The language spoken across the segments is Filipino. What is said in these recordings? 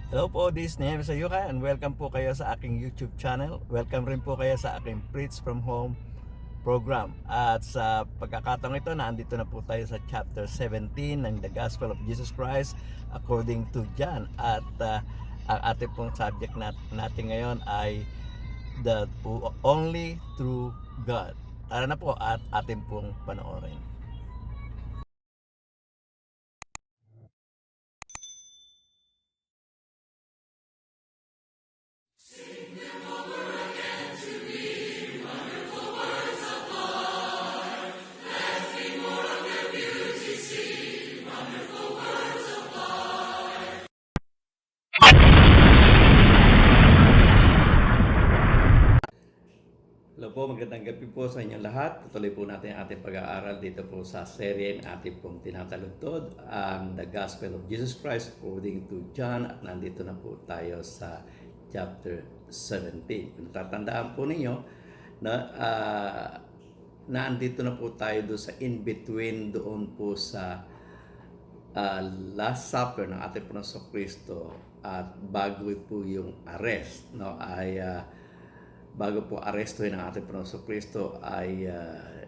Hello po, this is Nehemi Sayuka and welcome po kayo sa aking YouTube channel. Welcome rin po kayo sa aking Preach from Home program. At sa pagkakataong ito, nandito na po tayo sa chapter 17 ng The Gospel of Jesus Christ according to John. At ang ating pong subject natin ngayon ay the only true God. Tara na po at ating pong panoorin. Hello po, magandang gabi po sa inyong lahat. Tutuloy po natin ang ating pag-aaral dito po sa serye ng ating pong tinataludtod, ang The Gospel of Jesus Christ according to John. At nandito na po tayo sa chapter 17. Kung tatandaan po ninyo, nandito na po tayo doon sa in-between doon po sa Last Supper ng ating Panginoong Kristo at bago po yung arrest, no, ay bago po arestuhin ng ating Panginoong Kristo ay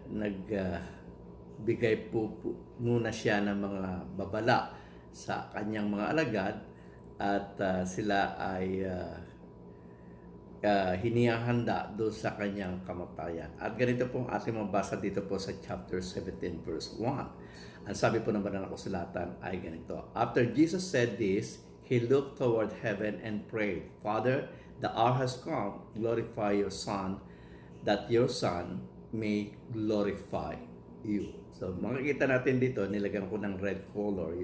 nagbigay po muna siya ng mga babala sa kanyang mga alagad at sila ay hinihanda doon sa kanyang kamatayan. At ganito po ang ating mabasa dito po sa chapter 17 verse 1. Ang sabi po ng banal na kasulatan ay ganito: After Jesus said this, He looked toward heaven and prayed, Father, the hour has come, glorify your Son, that your Son may glorify you. So makikita natin dito, nilagyan ko ng red color,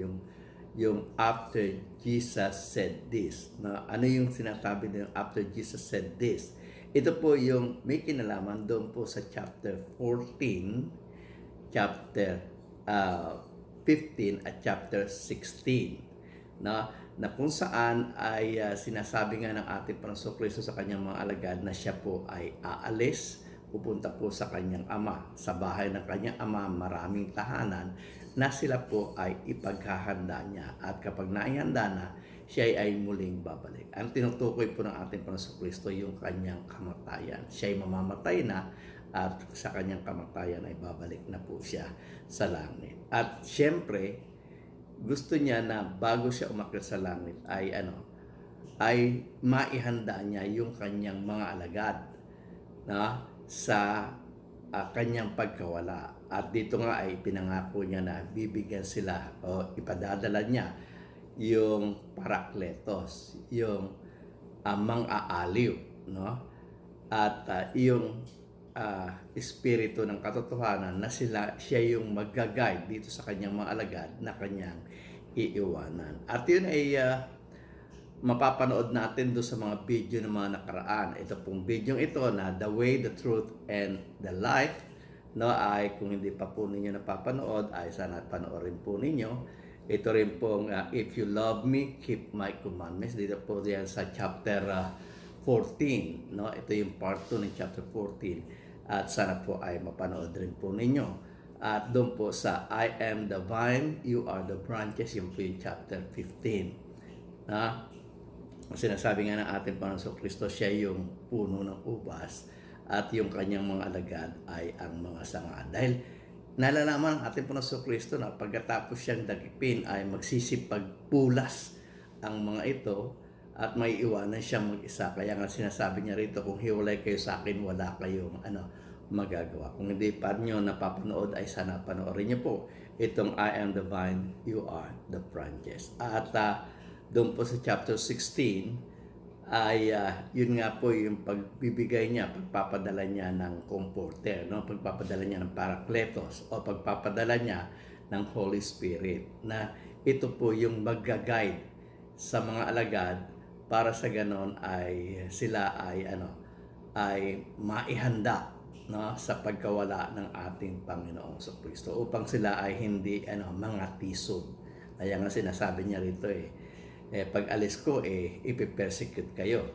yung after Jesus said this. Na ano yung sinasabi ng after Jesus said this? Ito po yung may kinalaman doon po sa chapter 14, chapter 15 at chapter 16. Na kung saan ay sinasabi nga ng ating Panginoong Kristo sa kanyang mga alagad na siya po ay aalis, pupunta po sa kanyang ama. Sa bahay ng kanyang ama, maraming tahanan na sila po ay ipaghahanda niya. At kapag naihanda na, siya ay muling babalik. Ang tinutukoy po ng ating Panginoong Kristo yung kanyang kamatayan. Siya ay mamamatay na at sa kanyang kamatayan ay babalik na po siya sa langit. At siyempre, gusto niya na bago siya umakyat sa langit ay maihanda niya yung kanyang mga alagad na sa kanyang pagkawala. At dito nga ay pinangako niya na bibigyan sila o ipadadala niya yung parakletos, yung mang-aaliw, no? At yung espiritu ng katotohanan na siya yung mag-guide dito sa kanyang mga alagad na kanyang iiwanan. At yun ay mapapanood natin doon sa mga video ng mga nakaraan. Ito pong video ito na The Way, the Truth, and the Life, no, ay kung hindi pa po ninyo napapanood ay sana panoorin po ninyo. Ito rin pong If You Love Me, Keep My Commandments. Dito po yan sa chapter 14, no? Ito yung part 2 ng chapter 14. At sana po ay mapanood rin po ninyo. At doon po sa I am the vine, you are the branches, yung po yung chapter 15. Sinasabi nga ng ating Panginoong Kristo, siya yung puno ng ubas at yung kanyang mga alagad ay ang mga sanga. Dahil nalalaman ng ating Panginoong Kristo na pagkatapos siyang dagipin ay magsisipagpulas ang mga ito at may iwanan siyang mag-isa. Kaya nga sinasabi niya rito, kung hiwalay kayo sa akin, wala kayong magagawa. Kung hindi pa nyo napapanood, ay sana panoorin niyo po itong I am the vine, you are the branches. At doon po sa chapter 16, ay yun nga po yung pagbibigay niya, pagpapadala niya ng comforter, no? Pagpapadala niya ng parakletos o pagpapadala niya ng Holy Spirit, na ito po yung mag-guide sa mga alagad para sa ganon ay sila ay maihanda, no, sa pagkawala ng ating Panginoong Kristo upang sila ay hindi mga tisod. Kaya nga sinasabi niya rito pag alis ko ipipersecute kayo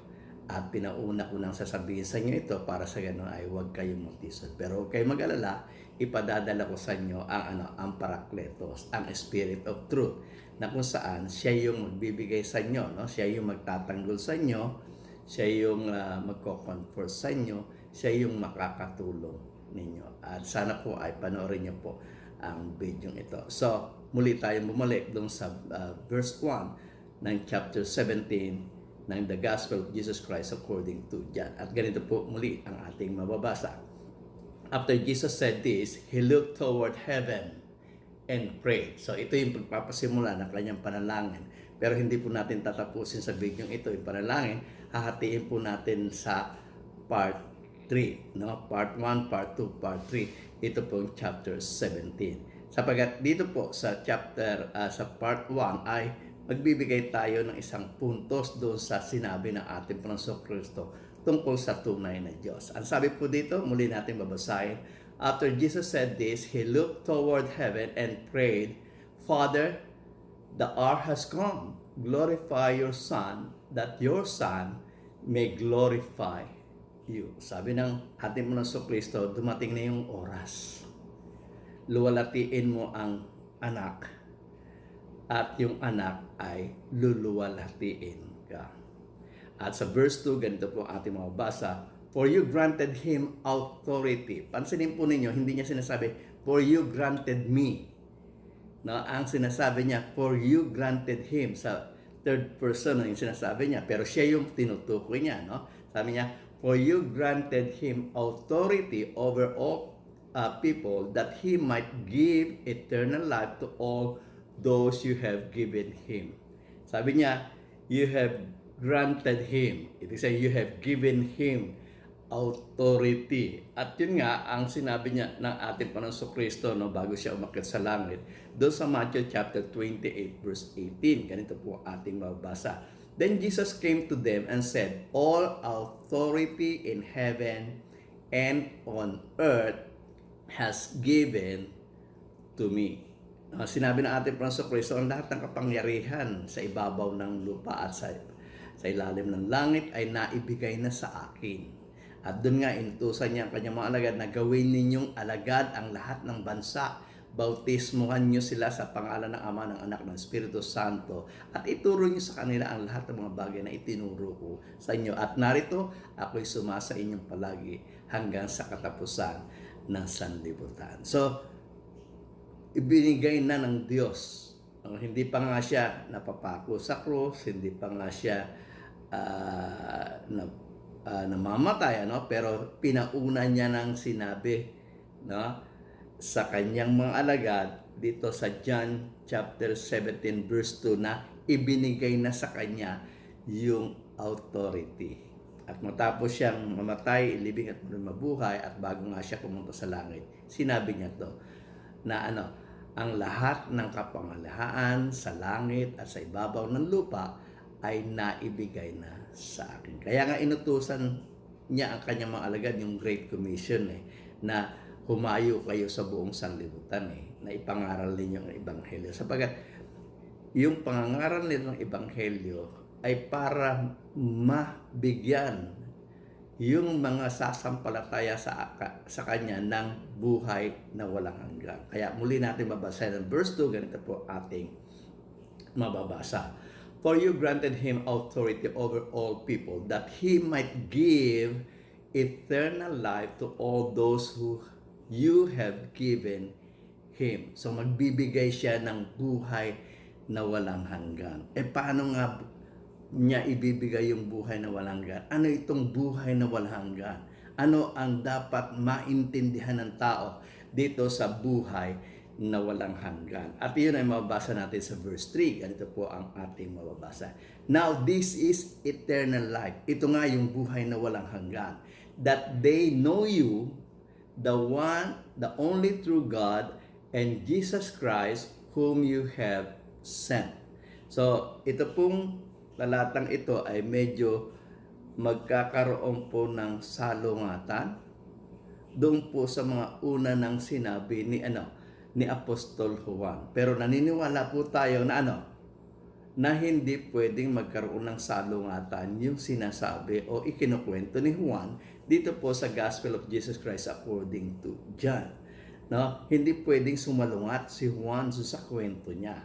at pinauna ko nang sasabihin sa inyo ito para sa ganon ay huwag kayong magtisod. Pero huwag kayong mag-alala, ipadadala ko sa inyo ang parakletos, ang Spirit of Truth, na kung saan siya yung magbibigay sa inyo, no? Siya yung magtatanggol sa inyo, siya yung magko-comfort sa inyo, siya yung makakatulong ninyo. At sana po ay panoorin niyo po ang video ito. So, muli tayong bumalik doon sa verse 1 ng chapter 17 ng The Gospel of Jesus Christ according to John. At ganito po muli ang ating mababasa. After Jesus said this, He looked toward heaven and prayed. So ito yung pagpapasimula ng kanyang panalangin. Pero hindi po natin tatapusin sa video ito yung panalangin. Hahatiin po natin sa part 3. No? Part 1, part 2, part 3. Ito po yung chapter 17. Sapagat dito po sa sa part 1 ay magbibigay tayo ng isang puntos doon sa sinabi ng ating Panginoong Kristo tungkol sa tunay na Diyos. Ang sabi po dito, muli natin babasahin. After Jesus said this, He looked toward heaven and prayed, Father, the hour has come. Glorify your Son, that your Son may glorify you. Sabi ng ating Panginoong Kristo, dumating na yung oras. Luwalatiin mo ang anak at yung anak ay luluwalatiin ka. At sa verse 2, ganito po ating mababasa, For you granted him authority. Pansinin po ninyo, hindi niya sinasabi, for you granted me. No, ang sinasabi niya, for you granted him. Sa third person yung sinasabi niya, pero siya yung tinutukoy niya. No? Sabi niya, for you granted him authority over all people, that he might give eternal life to all those you have given him. Sabi niya, you have granted him. It is saying, you have given him authority. At yun nga ang sinabi niya ng ating Panginoong Kristo no, bago siya umakyat sa langit. Doon sa Matthew chapter 28 verse 18. Ganito po ating mababasa. Then Jesus came to them and said, All authority in heaven and on earth has given to me. Sinabi ng ating Panginoong Kristo, ang lahat ng kapangyarihan sa ibabaw ng lupa at sa ilalim ng langit ay naibigay na sa akin. At doon nga, inutusan niya ang kanyang mga alagad na gawin ninyong alagad ang lahat ng bansa. Bautismuhan niyo sila sa pangalan ng Ama, ng Anak, ng Espiritu Santo. At ituro niyo sa kanila ang lahat ng mga bagay na itinuro ko sa inyo. At narito, ako'y sumasa inyong palagi hanggang sa katapusan ng sanlibutan. So, ibinigay na ng Diyos. Hindi pa nga siya napapako sa krus, hindi pa nga siya namamatay, ano? Pero pinauna niya ng sinabi, no? Sa kanyang mga alagad dito sa John chapter 17 verse 2 na ibinigay na sa kanya yung authority. At matapos siyang mamatay, ilibing at mabuhay, at bago nga siya pumunta sa langit, sinabi niya to na ang lahat ng kapangalahaan sa langit at sa ibabaw ng lupa ay naibigay na sa akin. Kaya nga inutusan niya ang kanyang mga alagad, yung Great Commission na humayo kayo sa buong sanlibutan na ipangaral ninyo ang Ebanghelyo. Sapagat yung pangangaral nila ng Ebanghelyo ay para mabigyan yung mga sasampalataya sa kanya ng buhay na walang hanggan. Kaya muli natin babasahin ang verse 2, ganito po ating mababasa. For you granted him authority over all people, that he might give eternal life to all those who you have given him. So magbibigay siya ng buhay na walang hanggan. Paano nga niya ibibigay yung buhay na walang hanggan? Ano itong buhay na walang hanggan? Ano ang dapat maintindihan ng tao dito sa buhay na walang hanggan? At yun ay mababasa natin sa verse 3. Ganito po ang ating mababasa. Now this is eternal life. Ito nga yung buhay na walang hanggan. That they know you, the one, the only true God, and Jesus Christ, whom you have sent. So, ito pong talatang ito ay medyo magkakaroon po ng salungatan doon po sa mga una ng sinabi ni Apostol Juan. Pero naniniwala po tayo na na hindi pwedeng magkaroon ng salungatan yung sinasabi o ikinukwento ni Juan dito po sa Gospel of Jesus Christ according to John. No? Hindi pwedeng sumalungat si Juan sa kwento niya.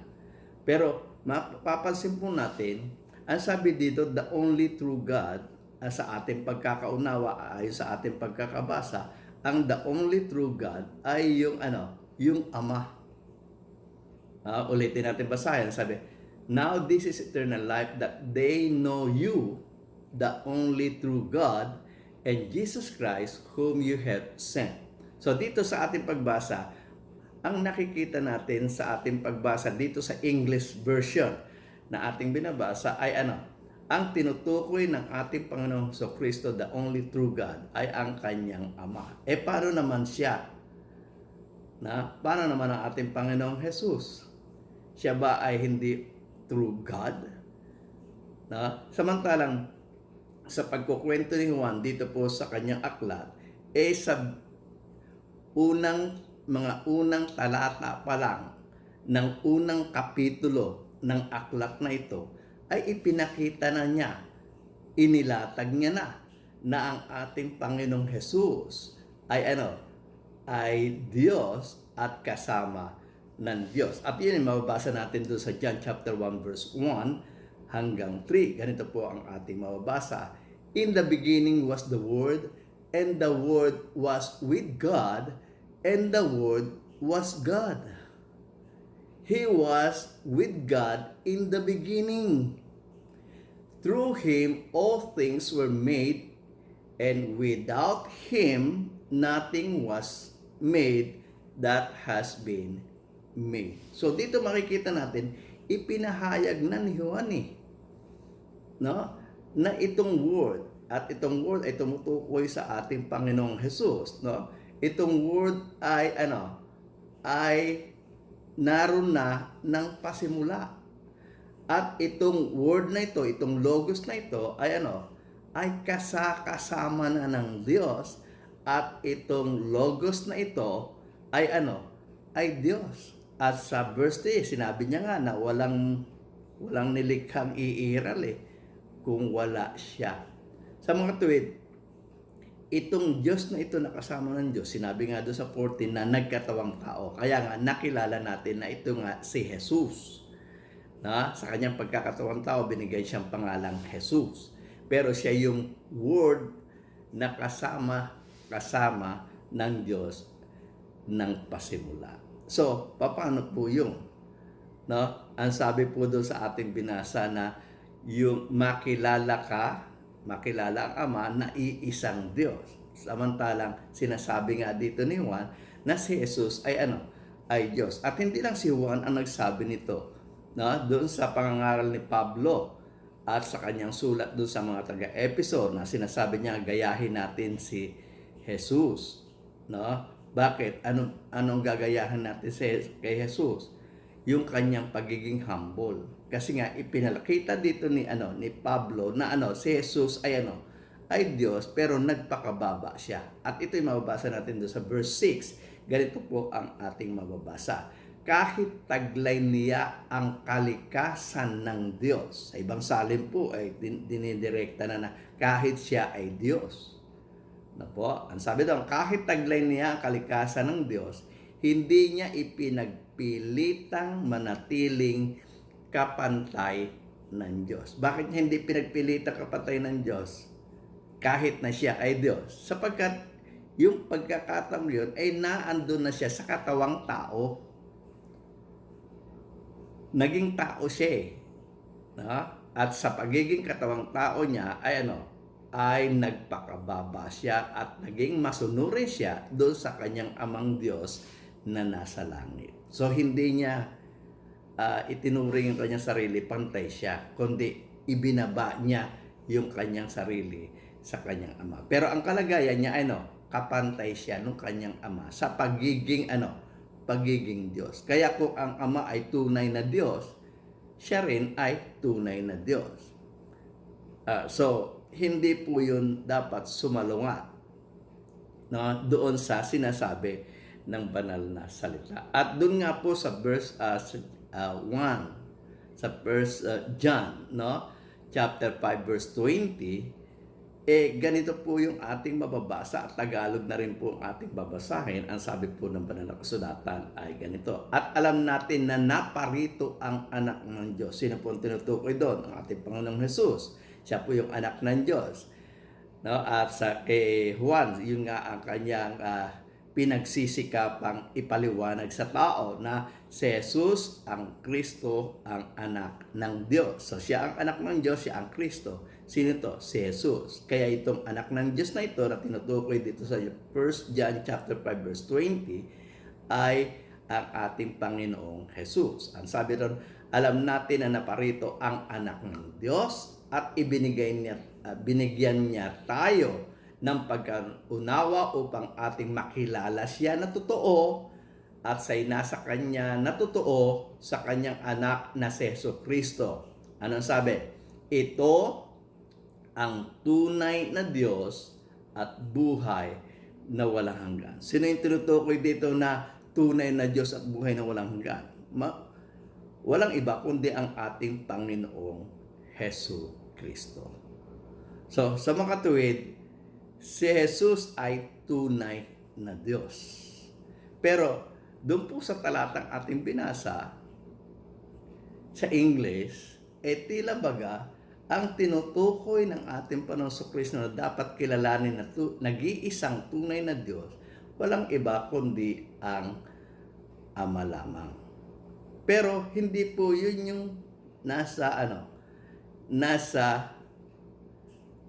Pero mapapansin po natin, ang sabi dito, the only true God, sa ating pagkakaunawa, ay sa ating pagkakabasa, ang the only true God ay yung yung Ama. Ulitin natin basahin, sabi, now this is eternal life, that they know you, the only true God, and Jesus Christ, whom you have sent. So dito sa ating pagbasa, ang nakikita natin sa ating pagbasa dito sa English version na ating binabasa ay ang tinutukoy ng ating Panginoong Kristo, the only true God, ay ang kanyang Ama. Paano naman siya? Paano naman ang ating Panginoong Jesus? Siya ba ay hindi true God? Samantalang sa pagkukwento ni Juan dito po sa kanyang aklat, sa mga unang talata pa lang ng unang kapitulo ng aklat na ito ay ipinakita na niya, inilatag niya na ang ating Panginoong Jesus ay ay Diyos at kasama ng Diyos. At yun yung mababasa natin doon sa John chapter 1 verse 1 hanggang 3. Ganito po ang ating mababasa. In the beginning was the Word, and the Word was with God, and the Word was God. He was with God in the beginning. Through Him all things were made, and without Him nothing was made that has been made. So dito makikita natin, ipinahayag na ni Juan na itong word, at itong word ay tumutukoy sa ating Panginoong Jesus, Itong word ay ay naroon na ng pasimula. At itong word na ito, itong logos na ito ay ay kasama na ng Diyos, at itong logos na ito ay ay Diyos. At sa verse 3, sinabi niya nga na walang nilikhang iiral kung wala siya. Sa mga tuwid, itong Diyos na ito nakasama ng Diyos, sinabi nga doon sa 14 na nagkatawang tao. Kaya nga nakilala natin na ito nga si Jesus. Sa kanyang pagkakatawang tao, binigay siyang pangalang Jesus. Pero siya yung Word na kasama ng Diyos ng pasimula. So, paano po yung? Ang sabi po doon sa ating binasa na yung makilala ang Ama na iisang Diyos. Samantalang sinasabi nga dito ni Juan na si Jesus ay ay Diyos. At hindi lang si Juan ang nagsabi nito, doon sa pangangaral ni Pablo at sa kanyang sulat doon sa mga taga-Efeso na sinasabi niya gayahin natin si Jesus. Bakit? Anong gagayahan natin kay Jesus? Yung kanyang pagiging humble. Kasi nga ipinakita dito ni Pablo na si Jesus ay ay Diyos pero nagpakababa siya. At ito'y mababasa natin doon sa verse 6. Ganito po ang ating mababasa. Kahit taglay niya ang kalikasan ng Diyos. Sa ibang salin po ay dinidirekta na kahit siya ay Diyos. Ang sabi doon, kahit taglay niya ang kalikasan ng Diyos, hindi niya ipinagpilitang manatiling kapantay ng Diyos. Bakit niya hindi pinagpilitang kapantay ng Diyos? Kahit na siya ay Diyos. Sapagkat yung pagkakataon yun ay naandun na siya sa katawang tao. Naging tao siya At sa pagiging katawang tao niya ay ay nagpakababa siya at naging masunurin siya doon sa kanyang amang Diyos na nasa langit. So hindi niya itinuring yung kanyang sarili pantay siya, kundi ibinaba niya yung kanyang sarili sa kanyang ama. Pero ang kalagayan niya ay kapantay siya ng kanyang ama sa pagiging pagiging Diyos. Kaya kung ang Ama ay tunay na Diyos, siya rin ay tunay na Diyos. So hindi po yun dapat sumalungat doon sa sinasabi ng banal na salita. At doon nga po sa verse 1, sa verse John, chapter 5 verse 20, ganito po yung ating mababasa at Tagalog na rin po ang ating babasahin. Ang sabi po ng banal na kasulatan ay ganito. At alam natin na naparito ang anak ng Diyos. Sino po ang tinutukoy doon? Ang ating Panginoong Jesus. Siya po yung anak ng Diyos. No? At sa kay Juan, yun nga ang kanyang pinagsisikapang ipaliwanag sa tao na si Jesus ang Kristo, ang anak ng Diyos. So siya ang anak ng Diyos, siya ang Kristo. Sino to? Si Jesus. Kaya itong anak ng Diyos na ito na tinutukoy dito sa 1 John chapter 5 verse 20 ay ang ating Panginoong Jesus. Ang sabi ron, alam natin na naparito ang anak ng Diyos at binigyan niya tayo ng pagkaunawa upang ating makilala siya na totoo at sa'y nasa kanya na totoo sa kanyang anak na si Jesucristo. Anong sabi? Ito ang tunay na Diyos at buhay na walang hanggan. Sino yung tinutukoy dito na tunay na Diyos at buhay na walang hanggan? Walang iba kundi ang ating Panginoong Jesucristo. So, sa mga tuwid, si Jesus ay tunay na Diyos. Pero, doon po sa talatang ating binasa, sa English, tila baga, ang tinutukoy ng ating Panginoong Kristo na dapat kilalanin na nag-iisang tunay na Diyos, walang iba kundi ang Ama lamang. Pero, hindi po yun yung nasa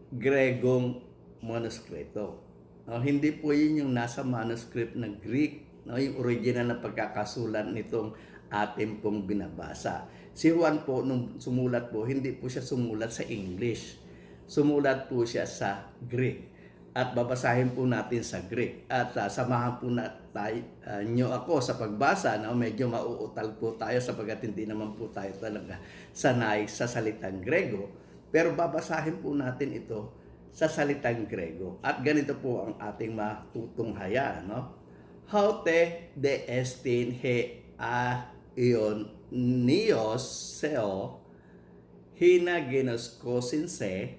Gregong manuskrito. Hindi po yun yung nasa manuscript na Greek, yung original na pagkakasulat nitong ating pong binabasa. Si Juan po, nung sumulat po, hindi po siya sumulat sa English. Sumulat po siya sa Greek. At babasahin po natin sa Greek. At samahan po nyo ako sa pagbasa. Medyo mauutal po tayo sapagkat hindi naman po tayo talaga sanay sa salitang Grego. Pero babasahin po natin ito sa salitang Grego. At ganito po ang ating matutunghayan. Haute de estin he Ionios seo hina genoskosin se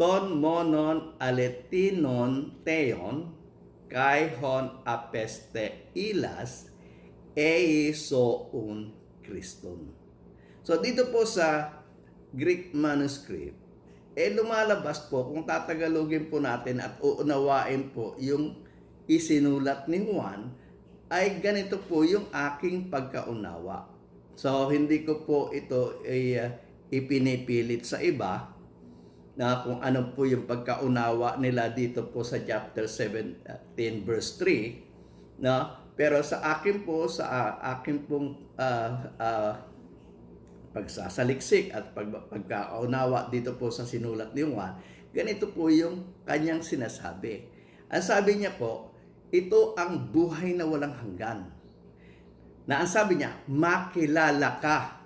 ton monon aletinon teon kai hon apeste ilas eisoun Christon. So dito po sa Greek manuscript, lumalabas po kung tatagalogin po natin at uunawain po yung isinulat ni Juan, ay ganito po yung aking pagkaunawa. So, hindi ko po ito ipinipilit sa iba na kung ano po yung pagkaunawa nila dito po sa chapter 17 verse 3. Pero sa akin po, sa akin pong pagsasaliksik at pagkaunawa dito po sa sinulat ni Juan, ganito po yung kanyang sinasabi. Ang sabi niya po, ito ang buhay na walang hanggan. Na ang sabi niya, makilala ka.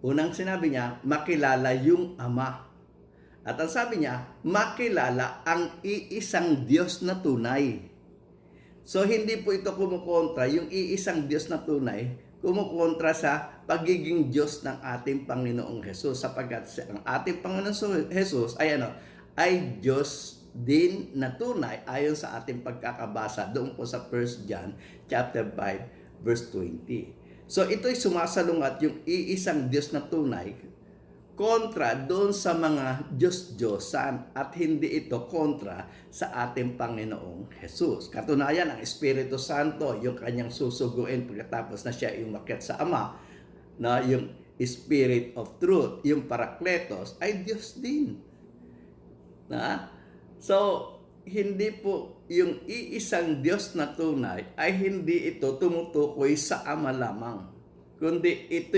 Unang sinabi niya, makilala yung Ama. At ang sabi niya, makilala ang iisang Diyos na tunay. So hindi po ito kumukontra, yung iisang Diyos na tunay, kumukontra sa pagiging Diyos ng ating Panginoong Jesus. Sapagkat ang ating Panginoong Jesus ay Diyos din na tunay ayon sa ating pagkakabasa doon po sa 1 John chapter 5 verse 20. So ito'y sumasalungat yung iisang Diyos na tunay kontra doon sa mga Diyos-Diyosan at hindi ito kontra sa ating Panginoong Jesus. Katunayan, ang Espiritu Santo, yung kanyang susuguin pagkatapos na siya umakyat sa Ama, na yung Spirit of Truth, yung Parakletos, ay Diyos din. So, hindi po yung iisang Diyos na tunay ay hindi ito tumutukoy sa Ama lamang. Kundi ito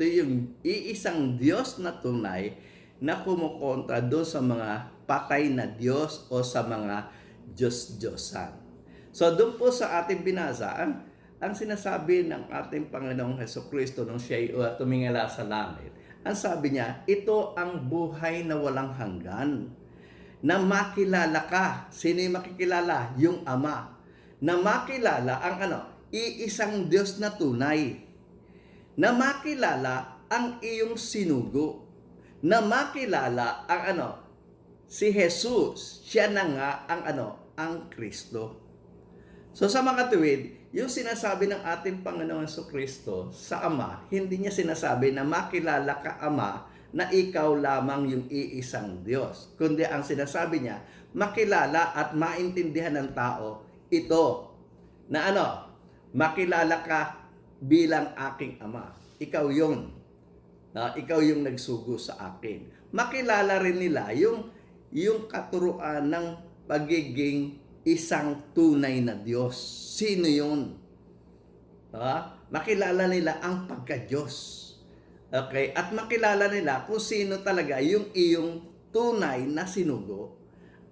yung iisang Diyos na tunay na kumukontra doon sa mga patay na Diyos o sa mga Diyos-Diyosan. So, doon po sa ating binasa, ang sinasabi ng ating Panginoong Jesucristo nung siya tumingala sa langit, ang sabi niya, ito ang buhay na walang hanggan. Na makilala ka. Sino yung makikilala? Yung Ama. Na makilala ang iisang Diyos na tunay. Na makilala ang iyong sinugo. Na makilala ang si Jesus, siya na nga ang ang Kristo. So sa mga tuwid, yung sinasabi ng ating Panginoon Kristo sa Ama, hindi niya sinasabi na makilala ka Ama na ikaw lamang yung iisang Diyos. Kundi ang sinasabi niya, makilala at maintindihan ng tao ito na makilala ka bilang aking Ama. Ikaw yun. Ikaw yung nagsugo sa akin. Makilala rin nila yung katuruan ng pagiging isang tunay na Diyos. Sino yun? Makilala nila ang pagka-Diyos. Okay? At makilala nila kung sino talaga yung iyong tunay na sinugo.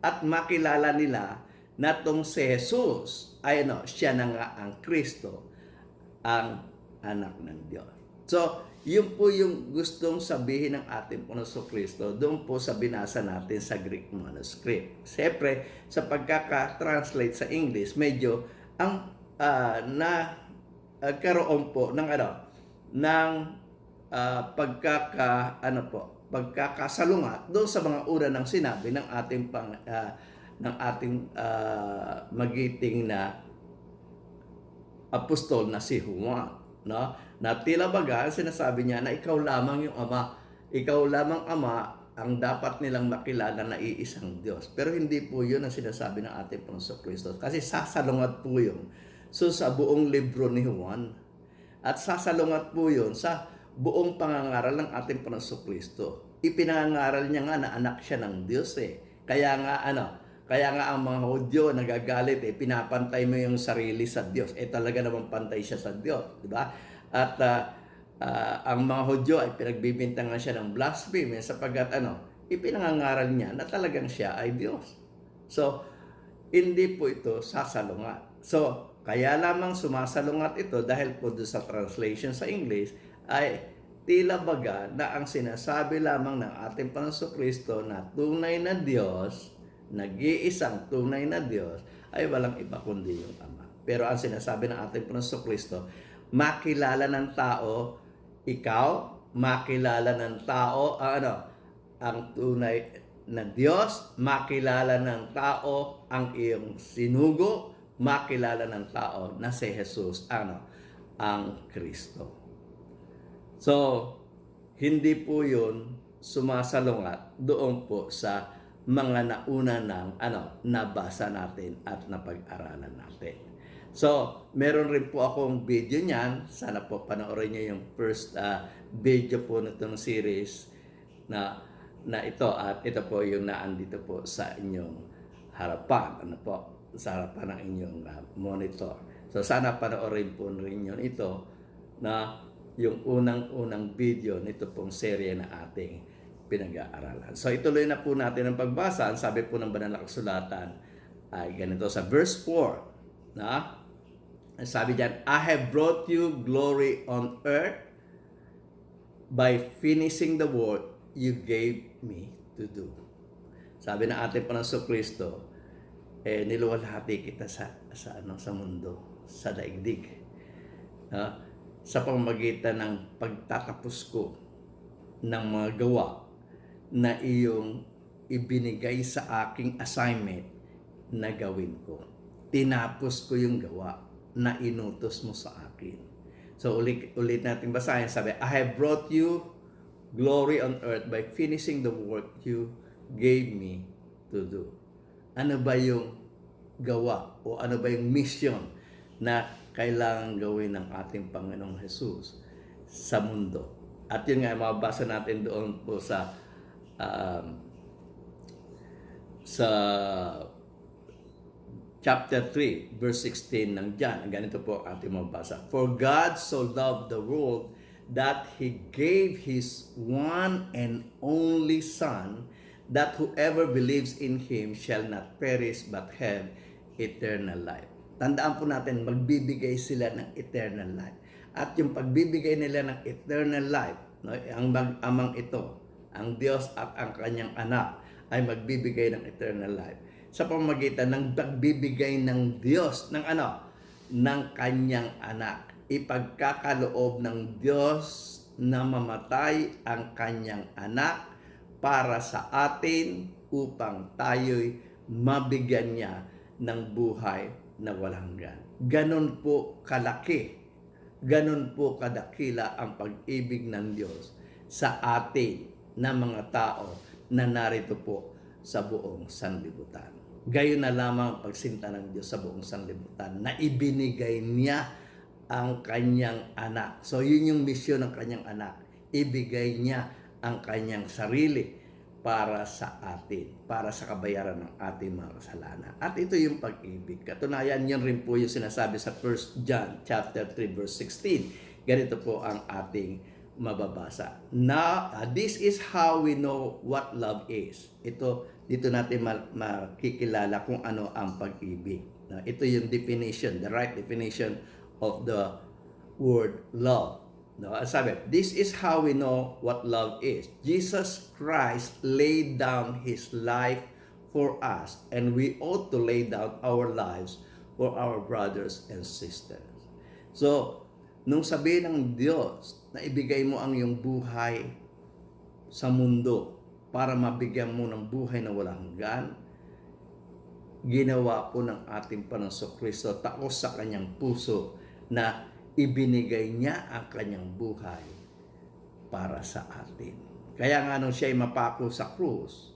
At makilala nila na tong si Jesus ay siya na nga ang Kristo, ang anak ng Diyos. So, yun po yung gustong sabihin ng ating Panginoon Kristo doon po sa binasa natin sa Greek manuscript. Siyempre, sa pagkaka-translate sa English, medyo ang karoon po ng pagkakasalungat doon sa mga una ng sinabi ng ating magiting na apostol na si Juan, na tila baga sinasabi niya na ikaw lamang yung Ama, ikaw lamang Ama ang dapat nilang makilala na iisang Diyos. Pero hindi po yun ang sinasabi ng ating Panginoon Kristo, kasi sasalungat po yun sa buong libro ni Juan, at sasalungat po yun sa buong pangangaral ng ating Panginoon Kristo. Ipinangaral niya nga na anak siya ng Diyos Kaya nga ang mga Hudyo nagagalit pinapantay mo yung sarili sa Diyos. Talaga naman pantay siya sa Diyos, di ba? At ang mga Hudyo ay pinagbibintangan siya ng blasphemy sapagkat ipinangangaral niya na talagang siya ay Diyos. So, hindi po ito sasalungat. So, kaya lamang sumasalungat ito dahil po doon sa translation sa English ay tila baga na ang sinasabi lamang ng ating Panginoon Kristo na tunay na Diyos, nag-iisang tunay na Diyos, ay walang iba kundi yung Ama. Pero ang sinasabi ng ating Panginoon Kristo, makilala ng tao, ikaw, makilala ng tao, ang tunay na Diyos, makilala ng tao ang iyong sinugo, makilala ng tao na si Jesus, ang Kristo. So, hindi po yun sumasalungat doon po sa mga nauna ng nabasa natin at napag-aralan natin. So, meron rin po akong video niyan. Sana po panoorin niyo yung first video po nitong series na ito, at ito po yung naandito po sa inyong harapan. Sa harapan ng inyong monitor. So, sana panoorin po rin yun ito na yung unang video nito pong serye na ating pinag-aaralan. So ituloy na po natin ang pagbasa. Ang sabi po ng banal na kasulatan ay ganito sa verse 4. Sabi diyan, I have brought you glory on earth by finishing the work you gave me to do. Sabi ng ating Panginoon Kristo, niluwalhati kita sa mundo, sa daigdig. Sa pamamagitan ng pagtatapos ko ng mga gawa na iyong ibinigay sa aking assignment na gawin ko. Tinapos ko yung gawa na inutos mo sa akin. So ulit natin basahin. Sabi, I have brought you glory on earth by finishing the work you gave me to do. Ano ba yung gawa o ano ba yung mission na kailangan gawin ng ating Panginoong Jesus sa mundo? At yun nga, mabasa natin doon po sa chapter 3, verse 16 ng John. Ganito po ang ating mabasa. For God so loved the world that He gave His one and only Son, that whoever believes in Him shall not perish but have eternal life. Tandaan po natin, magbibigay sila ng eternal life. At yung pagbibigay nila ng eternal life, ang mag-amang ito, ang Diyos at ang kanyang anak, ay magbibigay ng eternal life sa pamamagitan ng pagbibigay ng Diyos ng kanyang anak. Ipagkakaloob ng Diyos na mamatay ang kanyang anak para sa atin upang tayo'y mabigyan niya ng buhay na walang hanggan. Ganon po kalaki, ganon po kadakila ang pag-ibig ng Diyos sa atin na mga tao na narito po sa buong sanlibutan. Gayon na lamang ang pagsinta ng Diyos sa buong sanlibutan na ibinigay niya ang kanyang anak. So yun yung misyon ng kanyang anak. Ibigay niya ang kanyang sarili para sa atin, para sa kabayaran ng ating mga kasalanan. At ito yung pag-ibig. Katunayan, yan rin po yung sinasabi sa 1 John chapter 3 verse 16. Ganito po ang ating mababasa. Now, this is how we know what love is. Dito natin makikilala kung ano ang pag-ibig. Ito yung definition, the right definition of the word love. Sabi, this is how we know what love is. Jesus Christ laid down His life for us, and we ought to lay down our lives for our brothers and sisters. So, nung sabihin ng Diyos na ibigay mo ang iyong buhay sa mundo para mabigyan mo ng buhay na walang hanggan, ginawa po ng ating Panginoong Kristo takos sa kanyang puso na ibinigay niya ang kanyang buhay para sa atin. Kaya nga nung siya'y mapako sa krus,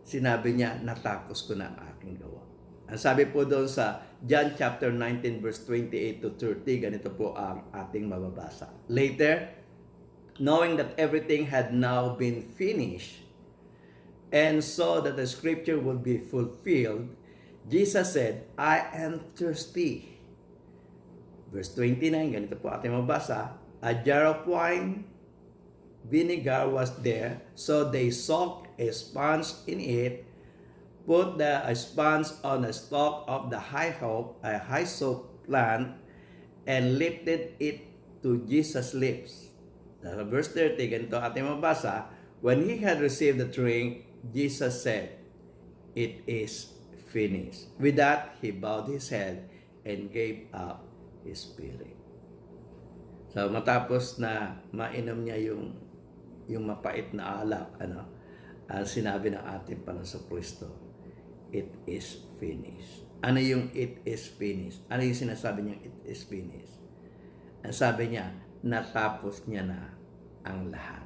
sinabi niya, natapos ko na ang aking gawa. Ang sabi po doon sa John chapter 19 verse 28 to 30, ganito po ang ating mababasa. Later, knowing that everything had now been finished, and so that the scripture would be fulfilled, Jesus said, I am thirsty. Verse 29, ganito po ating mabasa. A jar of wine, vinegar was there, so they soaked a sponge in it, put the sponge on a stalk of the hyssop plant, and lifted it to Jesus' lips. Verse 30, ganito ating mabasa. When he had received the drink, Jesus said, it is finished. With that, he bowed his head and gave up his spirit. So matapos na mainom niya yung mapait na alak, sinabi ng ating Panginoong Kristo, it is finished. Ano yung it is finished? Ano yung sinasabi niya it is finished? Ang sabi niya, natapos niya na ang lahat.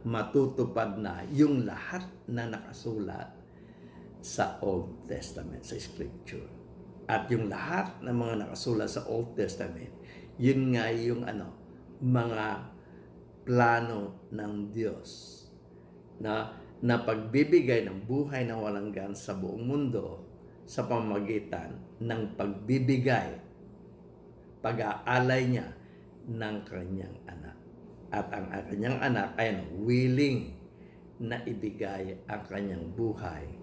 Matutupad na yung lahat na nakasulat sa Old Testament, sa Scripture. At yung lahat ng mga nakasulat sa Old Testament, yun nga yung mga plano ng Diyos na pagbibigay ng buhay na walang hanggan sa buong mundo sa pamamagitan ng pagbibigay, pag-aalay niya ng kanyang anak. At ang kanyang anak ay willing na ibigay ang kanyang buhay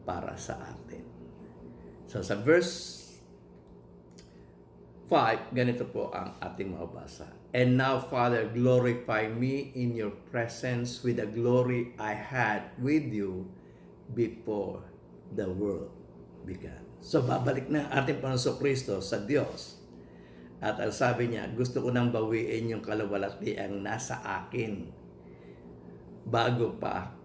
para sa atin. So sa verse 5, ganito po ang ating mabasa. And now, Father, glorify me in your presence with the glory I had with you before the world began. So babalik na ating Panginoong Kristo sa Diyos. At ang sabi niya, gusto ko nang bawiin yung kaluwalhatiang nasa akin bago pa,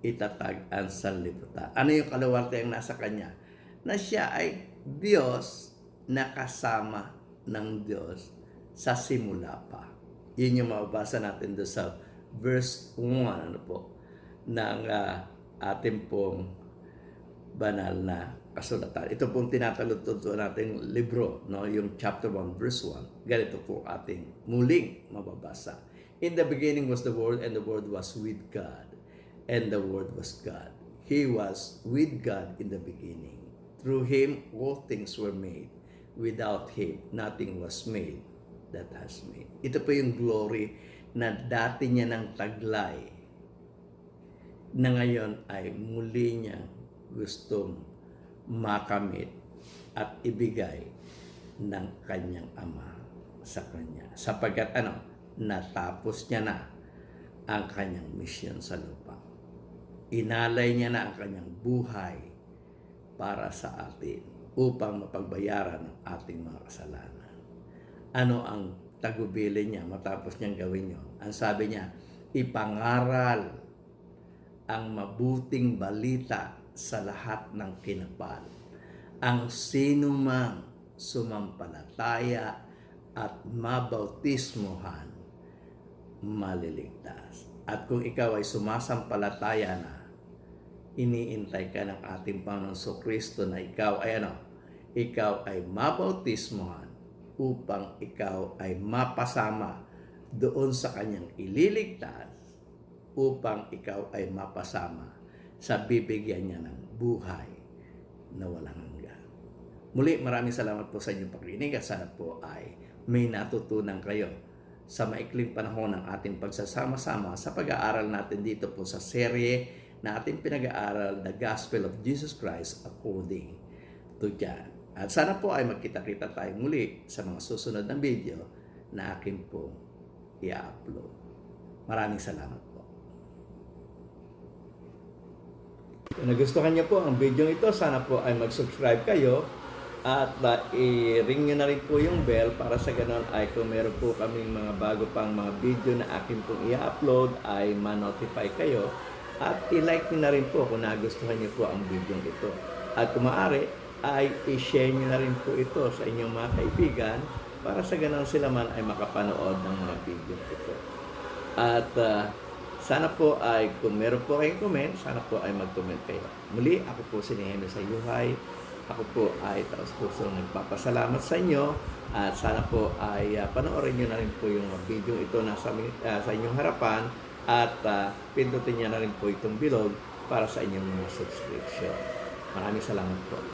itatag ang sanlibutan. Ano yung kaluwalhatiang nasa kanya? Na siya ay Diyos na kasama ng Diyos sa simula pa. Yun yung mababasa natin doon sa verse 1 ng ating pong banal na kasulatan. Ito pong tinatalutod nating libro, yung chapter 1 verse 1. Ganito po ating muling mababasa. In the beginning was the Word, and the Word was with God, and the Word was God. He was with God in the beginning. Through Him all things were made. Without Him nothing was made that has made. Ito po yung glory na dati niya ng taglay, na ngayon ay muli niya gustong makamit at ibigay ng kanyang Ama sa kanya. Sapagkat natapos niya na ang kanyang misyon sa lupa. Inalay niya na ang kanyang buhay para sa atin upang mapagbayaran ang ating mga kasalanan. Ano ang tagubilin niya matapos niyang gawin yun. Ang sabi niya, ipangaral ang mabuting balita sa lahat ng kinapal. Ang sinumang sumampalataya at mabautismuhan, maliligtas. At kung ikaw ay sumasampalataya na, iniintay ka ng ating Panginoong Kristo na ikaw ay ikaw ay mabautismuhan upang ikaw ay mapasama doon sa kanyang ililigtas, upang ikaw ay mapasama sa bibigyan niya ng buhay na walang hanggan. Muli, maraming salamat po sa inyong pakikinig at sana po ay may natutunan kayo sa maikling panahon ng ating pagsasama-sama sa pag-aaral natin dito po sa serye na ating pinag-aaral, The Gospel of Jesus Christ According to John. At sana po ay magkita-kita tayo muli sa mga susunod na video na akin po i-upload. Maraming salamat po. Kung nagustuhan niyo po ang video ito, sana po ay mag-subscribe kayo at i-ring nyo na rin po yung bell para sa ganon ay kung meron po kaming mga bago pang mga video na akin pong i-upload ay ma-notify kayo at i-like nyo na rin po kung nagustuhan niyo po ang video ito. At kung maaari ay i-share nyo na rin po ito sa inyong mga kaibigan para sa ganon sila man ay makapanood ng mga video ito. At sana po ay kung meron po kayong comment, sana po ay mag-comment kayo. Muli, ako po si Nehemio Sayuhay. Ako po ay taos-pusong nagpapasalamat sa inyo at sana po ay panoorin nyo na rin po yung video ito na sa inyong harapan at pindutin nyo na rin po itong bilog para sa inyong mga subscription. Maraming salamat po.